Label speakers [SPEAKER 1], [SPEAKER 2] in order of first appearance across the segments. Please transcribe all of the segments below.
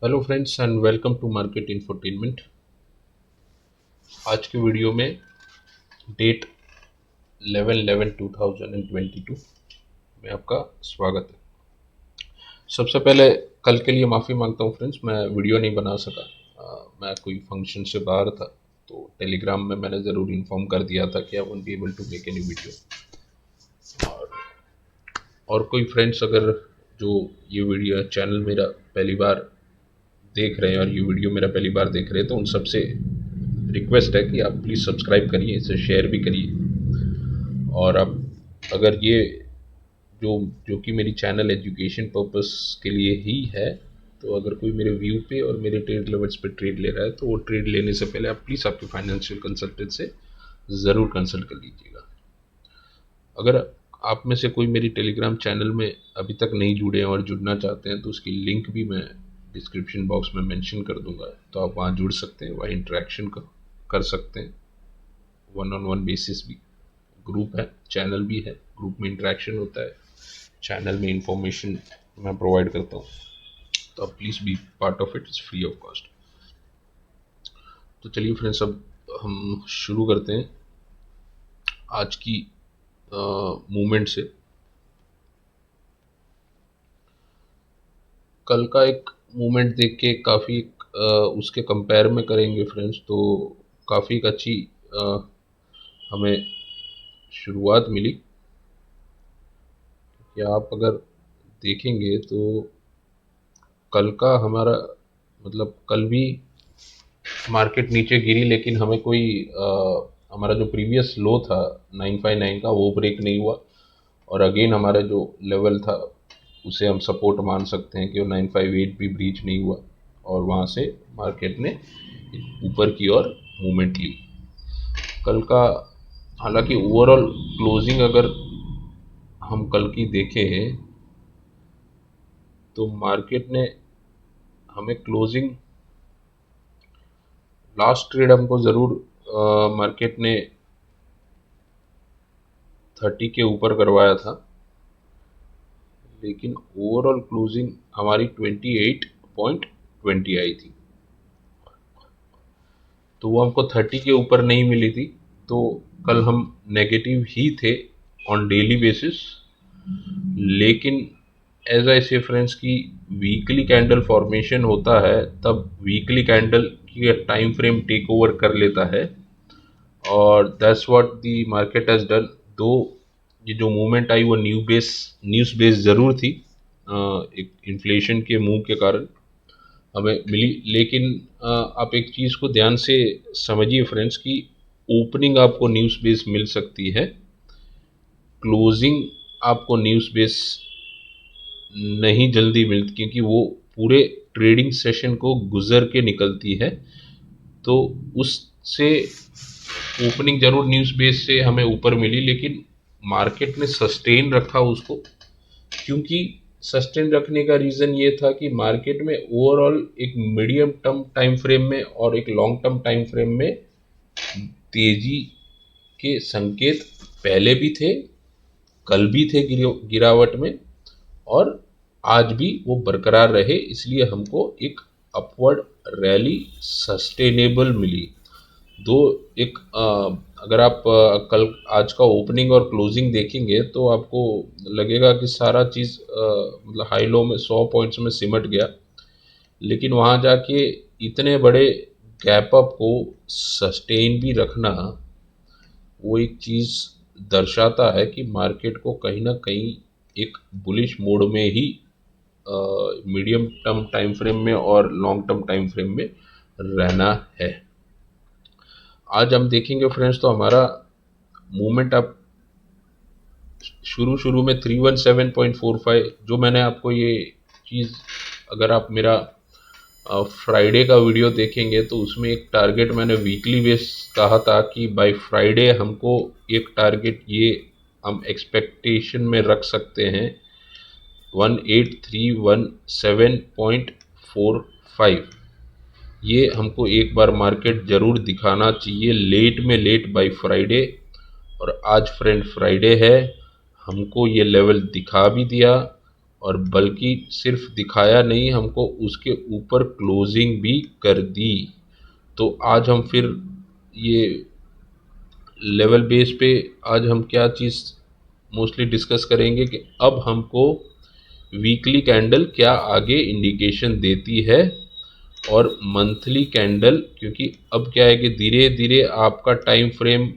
[SPEAKER 1] Hello friends and welcome to market infotainment. आज के video में डेट 11/11/2022 में आपका स्वागत है। सबसे पहले कल के लिए माफ़ी मांगता हूँ फ्रेंड्स, मैं वीडियो नहीं बना सका। मैं कोई फंक्शन से बाहर था, तो टेलीग्राम में मैंने ज़रूर इन्फॉर्म कर दिया था कि I won't be able to make any video. और कोई फ्रेंड्स अगर जो ये वीडियो चैनल मेरा पहली बार देख रहे हैं और ये वीडियो मेरा पहली बार देख रहे हैं, तो उन सबसे रिक्वेस्ट है कि आप प्लीज़ सब्सक्राइब करिए, इसे शेयर भी करिए। और अब अगर ये जो जो कि मेरी चैनल एजुकेशन पर्पस के लिए ही है, तो अगर कोई मेरे व्यू पे और मेरे ट्रेड लेवल्स पे ट्रेड ले रहा है, तो वो ट्रेड लेने से पहले आप प्लीज़ आपके फाइनेंशियल कंसल्टेंट से ज़रूर कंसल्ट कर लीजिएगा। अगर आप में से कोई मेरी टेलीग्राम चैनल में अभी तक नहीं जुड़े हैं और जुड़ना चाहते हैं, तो उसकी लिंक भी मैं डिस्क्रिप्शन बॉक्स में मेंशन कर दूंगा, तो आप वहाँ जुड़ सकते हैं, वहाँ इंटरेक्शन कर सकते हैं। वन ऑन वन बेसिस भी ग्रुप है, चैनल भी है, ग्रुप में इंटरेक्शन होता है, चैनल में इंफॉर्मेशन मैं प्रोवाइड करता हूँ, तो आप please be part of it, is free of cost. तो चलिए फ्रेंड्स, अब हम शुरू करते हैं आज की मूवमेंट से। कल का एक मूवमेंट देख के काफ़ी उसके कंपेयर में करेंगे फ्रेंड्स, तो काफ़ी एक अच्छी हमें शुरुआत मिली। कि आप अगर देखेंगे तो कल का हमारा मतलब कल भी मार्केट नीचे गिरी, लेकिन हमें कोई हमारा जो प्रीवियस लो था 959 का, वो ब्रेक नहीं हुआ। और अगेन हमारा जो लेवल था उसे हम सपोर्ट मान सकते हैं कि वो 958 भी ब्रीच नहीं हुआ, और वहाँ से मार्केट ने ऊपर की ओर मूवमेंट ली कल का। हालांकि ओवरऑल क्लोजिंग अगर हम कल की देखें, तो मार्केट ने हमें क्लोजिंग लास्ट ट्रेड हमको ज़रूर मार्केट ने 30 के ऊपर करवाया था, लेकिन ओवरऑल क्लोजिंग हमारी 28.20 आई थी, तो वो हमको 30 के ऊपर नहीं मिली थी। तो कल हम नेगेटिव ही थे ऑन डेली बेसिस, लेकिन एज आई से फ्रेंड्स की वीकली कैंडल फॉर्मेशन होता है, तब वीकली कैंडल की टाइम फ्रेम टेक ओवर कर लेता है, और that's what the market has done. दो ये जो मूवमेंट आई वो न्यूज़ बेस ज़रूर थी, एक इन्फ्लेशन के मूव के कारण हमें मिली, लेकिन आप एक चीज़ को ध्यान से समझिए फ्रेंड्स की ओपनिंग आपको न्यूज़ बेस मिल सकती है, क्लोजिंग आपको न्यूज़ बेस नहीं जल्दी मिलती, क्योंकि वो पूरे ट्रेडिंग सेशन को गुजर के निकलती है। तो उससे ओपनिंग जरूर न्यूज़ बेस से हमें ऊपर मिली, लेकिन मार्केट ने सस्टेन रखा उसको, क्योंकि सस्टेन रखने का रीज़न ये था कि मार्केट में ओवरऑल एक मीडियम टर्म टाइम फ्रेम में और एक लॉन्ग टर्म टाइम फ्रेम में तेजी के संकेत पहले भी थे, कल भी थे गिरावट में, और आज भी वो बरकरार रहे, इसलिए हमको एक अपवर्ड रैली सस्टेनेबल मिली। दो एक अगर आप कल आज का ओपनिंग और क्लोजिंग देखेंगे, तो आपको लगेगा कि सारा चीज़ मतलब हाई लो में 100 पॉइंट्स में सिमट गया, लेकिन वहाँ जाके इतने बड़े गैप अप को सस्टेन भी रखना, वो एक चीज़ दर्शाता है कि मार्केट को कहीं ना कहीं एक बुलिश मोड में ही मीडियम टर्म टाइम फ्रेम में और लॉन्ग टर्म टाइम फ्रेम में रहना है। आज हम देखेंगे फ्रेंड्स, तो हमारा मूवमेंट अब शुरू में 317.45, जो मैंने आपको ये चीज़, अगर आप मेरा फ्राइडे का वीडियो देखेंगे तो उसमें एक टारगेट मैंने वीकली बेस कहा था कि बाय फ्राइडे हमको एक टारगेट ये हम एक्सपेक्टेशन में रख सकते हैं 18,317.45। ये हमको एक बार मार्केट ज़रूर दिखाना चाहिए लेट में लेट बाय फ्राइडे, और आज फ्रेंड फ्राइडे है, हमको ये लेवल दिखा भी दिया। और बल्कि सिर्फ दिखाया नहीं, हमको उसके ऊपर क्लोजिंग भी कर दी। तो आज हम फिर ये लेवल बेस पे आज हम क्या चीज़ मोस्टली डिस्कस करेंगे कि अब हमको वीकली कैंडल क्या आगे इंडिकेशन देती है, और मंथली कैंडल, क्योंकि अब क्या है कि धीरे धीरे आपका टाइम फ्रेम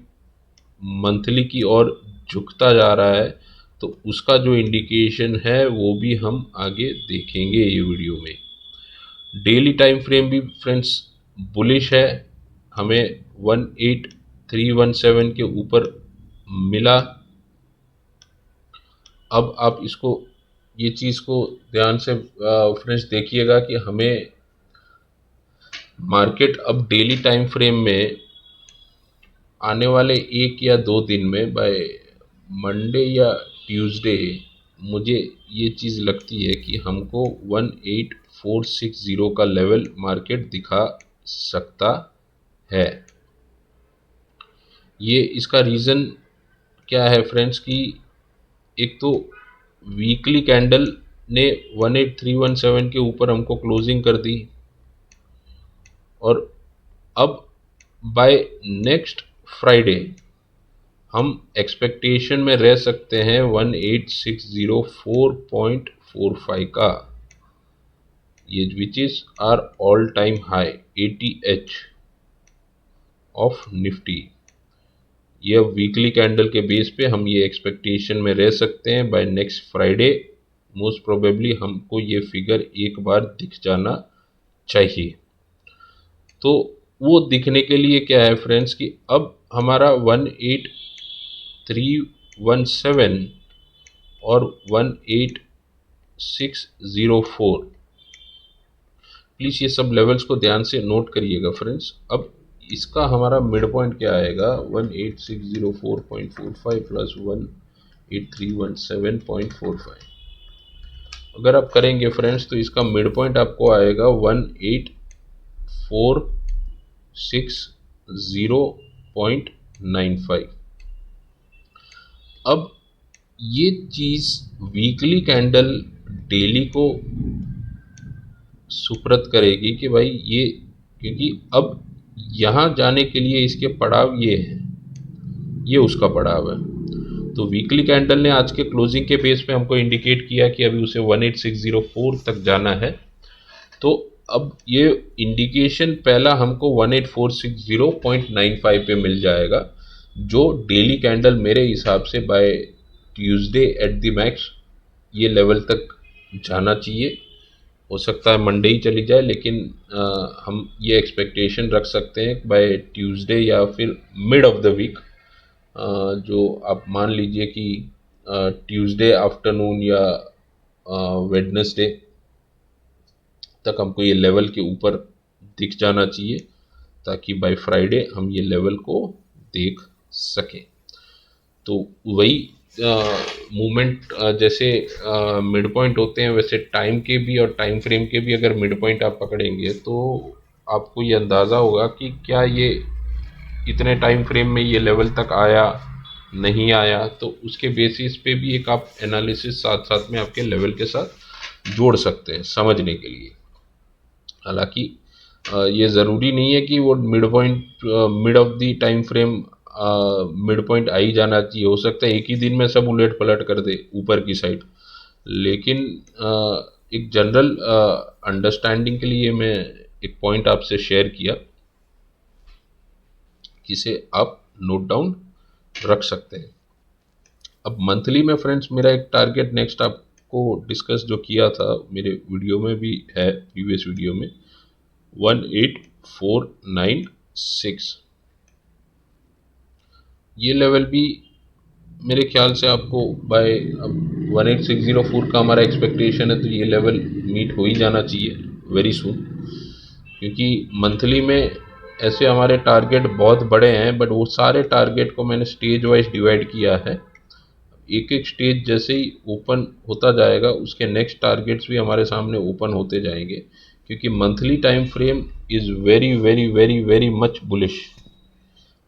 [SPEAKER 1] मंथली की ओर झुकता जा रहा है, तो उसका जो इंडिकेशन है वो भी हम आगे देखेंगे ये वीडियो में। डेली टाइम फ्रेम भी फ्रेंड्स बुलिश है, हमें 18317 के ऊपर मिला। अब आप इसको ये चीज़ को ध्यान से फ्रेंड्स देखिएगा कि हमें मार्केट अब डेली टाइम फ्रेम में आने वाले 1 या 2 दिन में बाय मंडे या ट्यूसडे मुझे ये चीज़ लगती है कि हमको 18460 का लेवल मार्केट दिखा सकता है। ये इसका रीज़न क्या है फ्रेंड्स कि एक तो वीकली कैंडल ने 18317 के ऊपर हमको क्लोजिंग कर दी, और अब बाय नेक्स्ट फ्राइडे हम एक्सपेक्टेशन में रह सकते हैं 18604.45 का, ये which is our all time high ATH of Nifty. ये वीकली कैंडल के बेस पे हम ये एक्सपेक्टेशन में रह सकते हैं by next Friday. Most probably हमको ये फिगर एक बार दिख जाना चाहिए। तो वो दिखने के लिए क्या है फ्रेंड्स कि अब हमारा 18317 और 18604, प्लीज़ ये सब लेवल्स को ध्यान से नोट करिएगा फ्रेंड्स। अब इसका हमारा मिड पॉइंट क्या आएगा, 18604.45 प्लस 18317.45। अगर आप करेंगे फ्रेंड्स तो इसका मिड पॉइंट आपको आएगा 18460.95। अब ये चीज़ वीकली कैंडल डेली को सुप्रत करेगी कि भाई ये, क्योंकि अब यहाँ जाने के लिए इसके पड़ाव ये है, ये उसका पड़ाव है। तो वीकली कैंडल ने आज के क्लोजिंग के बेस पे हमको इंडिकेट किया कि अभी उसे 18604 तक जाना है। तो अब ये इंडिकेशन पहला हमको 18460.95 पे मिल जाएगा, जो डेली कैंडल मेरे हिसाब से by Tuesday at the max ये लेवल तक जाना चाहिए। हो सकता है मंडे ही चली जाए, लेकिन हम ये एक्सपेक्टेशन रख सकते हैं बाय ट्यूसडे या फिर मिड ऑफ द वीक, जो आप मान लीजिए कि ट्यूसडे आफ्टरनून या वेडनेसडे तक हमको ये लेवल के ऊपर दिख जाना चाहिए, ताकि बाय फ्राइडे हम ये लेवल को देख सकें। तो वही मूवमेंट जैसे मिड पॉइंट होते हैं, वैसे टाइम के भी और टाइम फ्रेम के भी अगर मिड पॉइंट आप पकड़ेंगे तो आपको ये अंदाज़ा होगा कि क्या ये इतने टाइम फ्रेम में ये लेवल तक आया नहीं आया, तो उसके बेसिस पे भी एक आप एनालिसिस साथ साथ में आपके लेवल के साथ जोड़ सकते हैं समझने के लिए। हालांकि ये ज़रूरी नहीं है कि वो mid point mid of the time frame mid point आ ही जाना चाहिए। हो सकता है एक ही दिन में सब उलट पलट कर दे ऊपर की साइड, लेकिन एक जनरल अंडरस्टैंडिंग के लिए मैं एक पॉइंट आपसे शेयर किया, जिसे आप नोट डाउन रख सकते हैं। अब मंथली में फ्रेंड्स मेरा एक टारगेट नेक्स्ट आपको डिस्कस जो किया था मेरे वीडियो में भी है, प्रीवियस वीडियो में, 18496। ये लेवल भी मेरे ख्याल से आपको बाय 18604 का हमारा एक्सपेक्टेशन है, तो ये लेवल मीट हो ही जाना चाहिए वेरी सून, क्योंकि मंथली में ऐसे हमारे टारगेट बहुत बड़े हैं, बट वो सारे टारगेट को मैंने स्टेज वाइज डिवाइड किया है। एक एक स्टेज जैसे ही ओपन होता जाएगा उसके नेक्स्ट टारगेट्स भी हमारे सामने ओपन होते जाएंगे, क्योंकि monthly time frame is very very very very much bullish.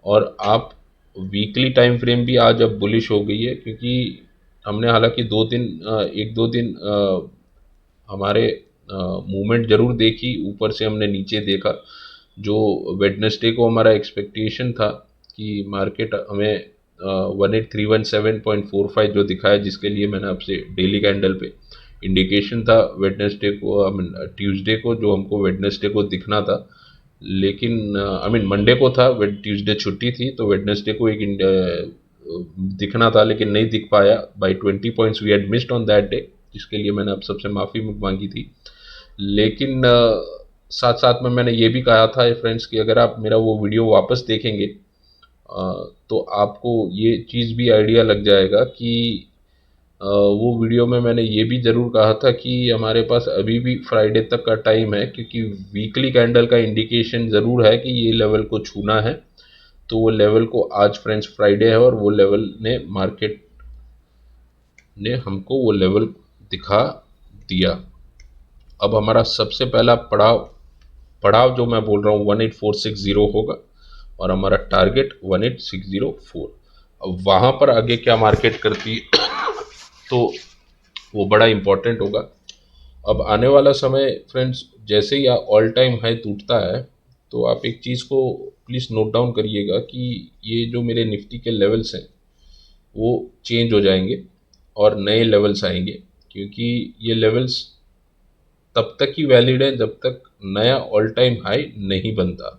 [SPEAKER 1] और आप वीकली टाइम फ्रेम भी आज अब बुलिश हो गई है, क्योंकि हमने हालांकि 2 दिन 1-2 दिन हमारे मूवमेंट ज़रूर देखी, ऊपर से हमने नीचे देखा। जो वेडनेसडे को हमारा एक्सपेक्टेशन था कि मार्केट हमें 18,317.45 जो दिखाया, जिसके लिए मैंने आपसे डेली कैंडल पे इंडिकेशन था वेडनेसडे को, आई मीन ट्यूसडे को, जो हमको वेडनेसडे को दिखना था। लेकिन आई मीन मंडे को था, ट्यूसडे छुट्टी थी, तो वेडनेसडे को एक दिखना था, लेकिन नहीं दिख पाया। By 20 points we had missed on that day, जिसके लिए मैंने आप सबसे माफ़ी मांगी थी। लेकिन साथ साथ में मैंने ये भी कहा था फ्रेंड्स कि अगर आप मेरा वो वीडियो वापस देखेंगे तो आपको ये चीज़ भी आइडिया लग जाएगा कि वो वीडियो में मैंने ये भी ज़रूर कहा था कि हमारे पास अभी भी फ्राइडे तक का टाइम है, क्योंकि वीकली कैंडल का इंडिकेशन ज़रूर है कि ये लेवल को छूना है। तो वो लेवल को आज फ्रेंड्स फ्राइडे है, और वो लेवल ने मार्केट ने हमको वो लेवल दिखा दिया। अब हमारा सबसे पहला पड़ाव पड़ाव जो मैं बोल रहा हूँ 18460 होगा, और हमारा टारगेट 18604। अब वहाँ पर आगे क्या मार्केट करती है तो वो बड़ा इम्पोर्टेंट होगा। अब आने वाला समय फ्रेंड्स, जैसे ही ऑल टाइम हाई टूटता है, तो आप एक चीज़ को प्लीज़ नोट डाउन करिएगा कि ये जो मेरे निफ्टी के लेवल्स हैं वो चेंज हो जाएंगे और नए लेवल्स आएंगे, क्योंकि ये लेवल्स तब तक ही वैलिड है जब तक नया ऑल टाइम हाई नहीं बनता।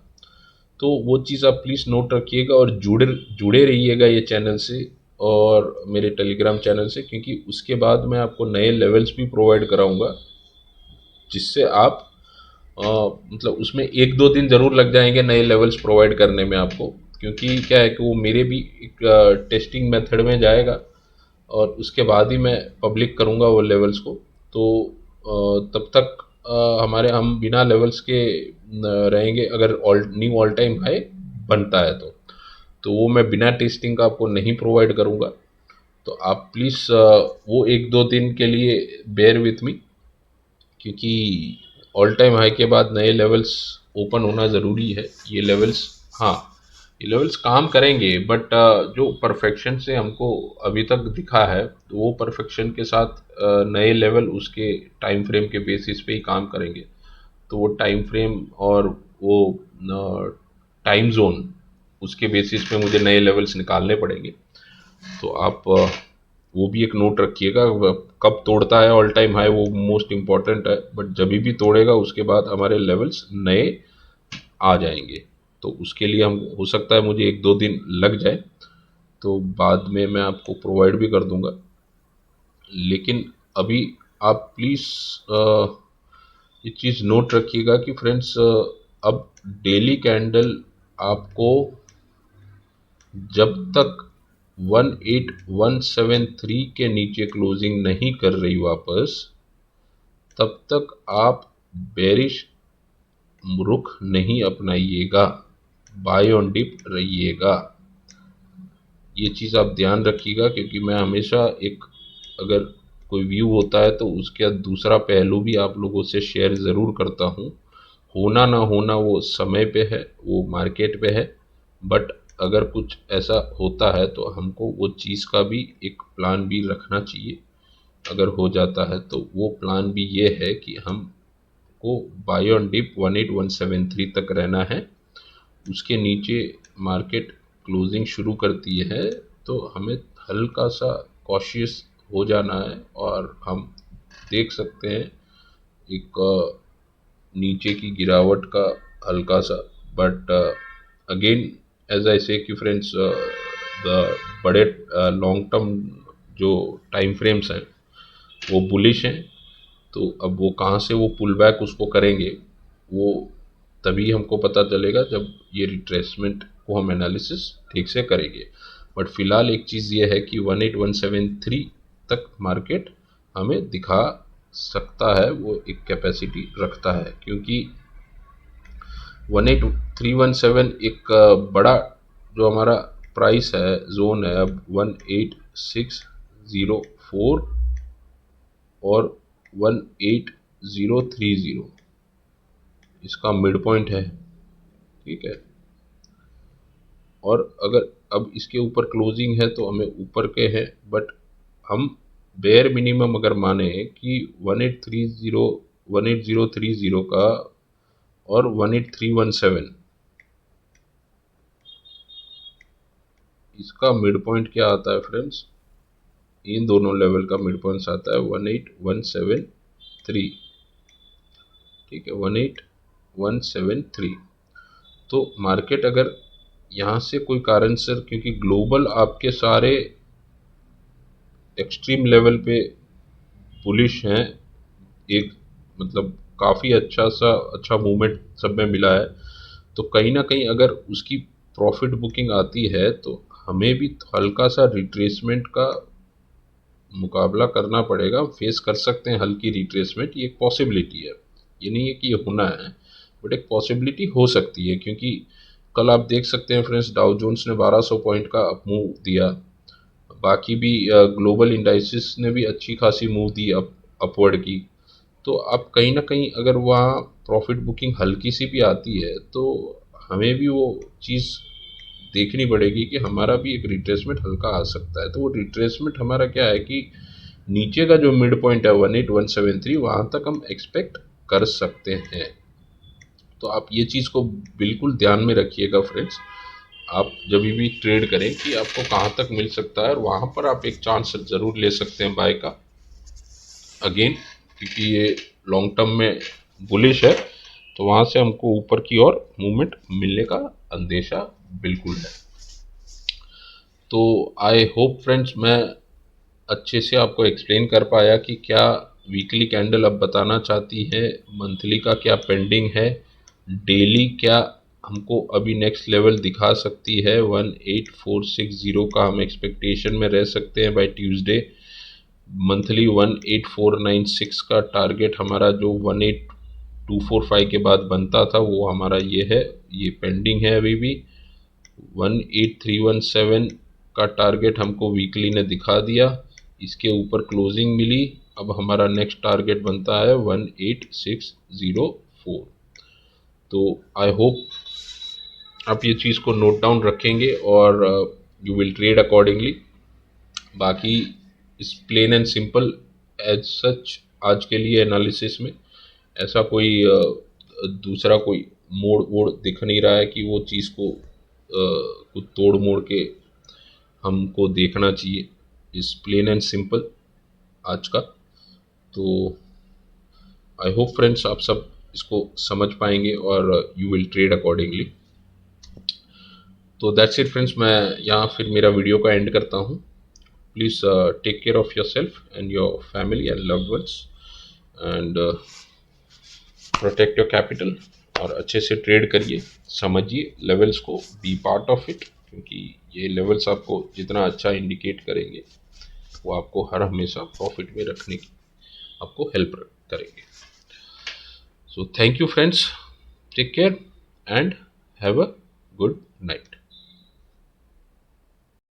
[SPEAKER 1] तो वो चीज़ आप प्लीज़ नोट रखिएगा, और जुड़े जुड़े रहिएगा ये चैनल से और मेरे टेलीग्राम चैनल से, क्योंकि उसके बाद मैं आपको नए लेवल्स भी प्रोवाइड कराऊंगा, जिससे आप मतलब उसमें 1-2 दिन ज़रूर लग जाएंगे नए लेवल्स प्रोवाइड करने में आपको, क्योंकि क्या है कि वो मेरे भी एक टेस्टिंग मेथड में जाएगा, और उसके बाद ही मैं पब्लिक करूँगा वो लेवल्स को। तो तब तक हमारे हम बिना लेवल्स के रहेंगे, अगर न्यू ऑल टाइम हाई बनता है तो वो मैं बिना टेस्टिंग का आपको नहीं प्रोवाइड करूँगा। तो आप प्लीज़ वो 1-2 दिन के लिए बेयर विथ मी, क्योंकि ऑल टाइम हाई के बाद नए लेवल्स ओपन होना ज़रूरी है। ये लेवल्स, हाँ, ये लेवल्स काम करेंगे, बट जो परफेक्शन से हमको अभी तक दिखा है, तो वो परफेक्शन के साथ नए लेवल उसके टाइम फ्रेम के बेसिस पे ही काम करेंगे। तो वो टाइम फ्रेम और वो टाइम जोन, उसके बेसिस पे मुझे नए लेवल्स निकालने पड़ेंगे। तो आप वो भी एक नोट रखिएगा, कब तोड़ता है ऑल टाइम हाई वो मोस्ट इम्पॉर्टेंट है, बट जब भी तोड़ेगा उसके बाद हमारे लेवल्स नए आ जाएंगे। तो उसके लिए हम, हो सकता है मुझे 1-2 दिन लग जाए, तो बाद में मैं आपको प्रोवाइड भी कर दूंगा। लेकिन अभी आप प्लीज़ ये चीज़ नोट रखिएगा कि फ्रेंड्स, अब डेली कैंडल आपको जब तक 18173 के नीचे क्लोजिंग नहीं कर रही वापस, तब तक आप बेरिश रुख नहीं अपनाइएगा, बाय ऑन डिप रहिएगा। ये चीज़ आप ध्यान रखिएगा, क्योंकि मैं हमेशा एक, अगर कोई व्यू होता है तो उसका दूसरा पहलू भी आप लोगों से शेयर ज़रूर करता हूँ। होना ना होना वो समय पे है, वो मार्केट पे है, बट अगर कुछ ऐसा होता है तो हमको वो चीज़ का भी एक प्लान भी रखना चाहिए। अगर हो जाता है तो वो प्लान भी ये है कि हमको बाय ऑन डिप 18173 तक रहना है। उसके नीचे मार्केट क्लोजिंग शुरू करती है तो हमें हल्का सा कॉशियस हो जाना है, और हम देख सकते हैं एक नीचे की गिरावट का हल्का सा। बट अगेन, एज आई से कि फ्रेंड्स, द बड़े लॉन्ग टर्म जो टाइम फ्रेम्स हैं वो बुलिश हैं। तो अब वो कहाँ से वो पुल बैक उसको करेंगे, वो तभी हमको पता चलेगा जब ये रिट्रेसमेंट को हम एनालिसिस ठीक से करेंगे। बट फिलहाल एक चीज़ ये है कि 18173 तक मार्केट हमें दिखा सकता है, वो एक कैपेसिटी रखता है, क्योंकि 18317 एक बड़ा जो हमारा प्राइस है, जोन है, अब 18604 और 18030 इसका मिड पॉइंट है, ठीक है। और अगर अब इसके ऊपर क्लोजिंग है तो हमें ऊपर के हैं, बट हम बेयर मिनिमम अगर माने कि 18030 का और 18317, इसका मिड पॉइंट क्या आता है फ्रेंड्स, इन दोनों लेवल का मिड पॉइंट आता है 18173। ठीक है, 18173। तो मार्केट अगर यहाँ से कोई कारण सर, क्योंकि ग्लोबल आपके सारे एक्सट्रीम लेवल पे बुलिश हैं, एक मतलब काफ़ी अच्छा मूवमेंट सब में मिला है, तो कहीं ना कहीं अगर उसकी प्रॉफिट बुकिंग आती है तो हमें भी हल्का सा रिट्रेसमेंट का मुकाबला करना पड़ेगा, फेस कर सकते हैं हल्की रिट्रेसमेंट, ये एक पॉसिबिलिटी है, ये नहीं है कि ये होना है, बट एक पॉसिबिलिटी हो सकती है। क्योंकि कल आप देख सकते हैं फ्रेंड्स, डाउ जोन्स ने 1200 पॉइंट का अप मूव दिया, बाकी भी ग्लोबल इंडाइसिस ने भी अच्छी खासी मूव दी अपवर्ड की। तो अब कहीं ना कहीं अगर वहाँ प्रॉफिट बुकिंग हल्की सी भी आती है तो हमें भी वो चीज़ देखनी पड़ेगी कि हमारा भी एक रिट्रेसमेंट हल्का आ सकता है। तो वो रिट्रेसमेंट हमारा क्या है कि नीचे का जो मिड पॉइंट है 18173, वहाँ तक हम एक्सपेक्ट कर सकते हैं। तो आप ये चीज़ को बिल्कुल ध्यान में रखिएगा फ्रेंड्स, आप जब भी ट्रेड करें कि आपको कहाँ तक मिल सकता है, और वहाँ पर आप एक चांस ज़रूर ले सकते हैं बाय का अगेन, क्योंकि ये लॉन्ग टर्म में बुलिश है, तो वहाँ से हमको ऊपर की ओर मूवमेंट मिलने का अंदेशा बिल्कुल है। तो आई होप फ्रेंड्स मैं अच्छे से आपको एक्सप्लेन कर पाया कि क्या वीकली कैंडल अब बताना चाहती है, मंथली का क्या पेंडिंग है, डेली क्या हमको अभी नेक्स्ट लेवल दिखा सकती है, 18460 का हम एक्सपेक्टेशन में रह सकते हैं बाय ट्यूसडे, मंथली 18496 का टारगेट हमारा जो 18245 के बाद बनता था वो हमारा ये है, ये पेंडिंग है अभी भी। 18317 का टारगेट हमको वीकली ने दिखा दिया, इसके ऊपर क्लोजिंग मिली, अब हमारा नेक्स्ट टारगेट बनता है 18604। तो आई होप आप ये चीज़ को नोट डाउन रखेंगे और यू विल ट्रेड अकॉर्डिंगली। बाकी इस plain and simple as such आज के लिए एनालिसिस में ऐसा कोई दूसरा कोई मोड़ वोड़ दिख नहीं रहा है कि वो चीज़ को कुछ तोड़ मोड़ के हमको देखना चाहिए, इस प्लेन एंड सिंपल आज का। तो आई होप फ्रेंड्स आप सब इसको समझ पाएंगे और यू विल ट्रेड अकॉर्डिंगली। तो दैट्स इट फ्रेंड्स, मैं यहाँ फिर मेरा वीडियो का एंड करता हूँ। Please take care of yourself and your family and loved ones, and protect your capital, और अच्छे से ट्रेड करिए, समझिए लेवल्स को, बी पार्ट ऑफ इट, क्योंकि ये लेवल्स आपको जितना अच्छा इंडिकेट करेंगे वो आपको हर हमेशा प्रॉफिट में रखने की आपको हेल्प करेंगे। So thank you friends, take care and have a good night.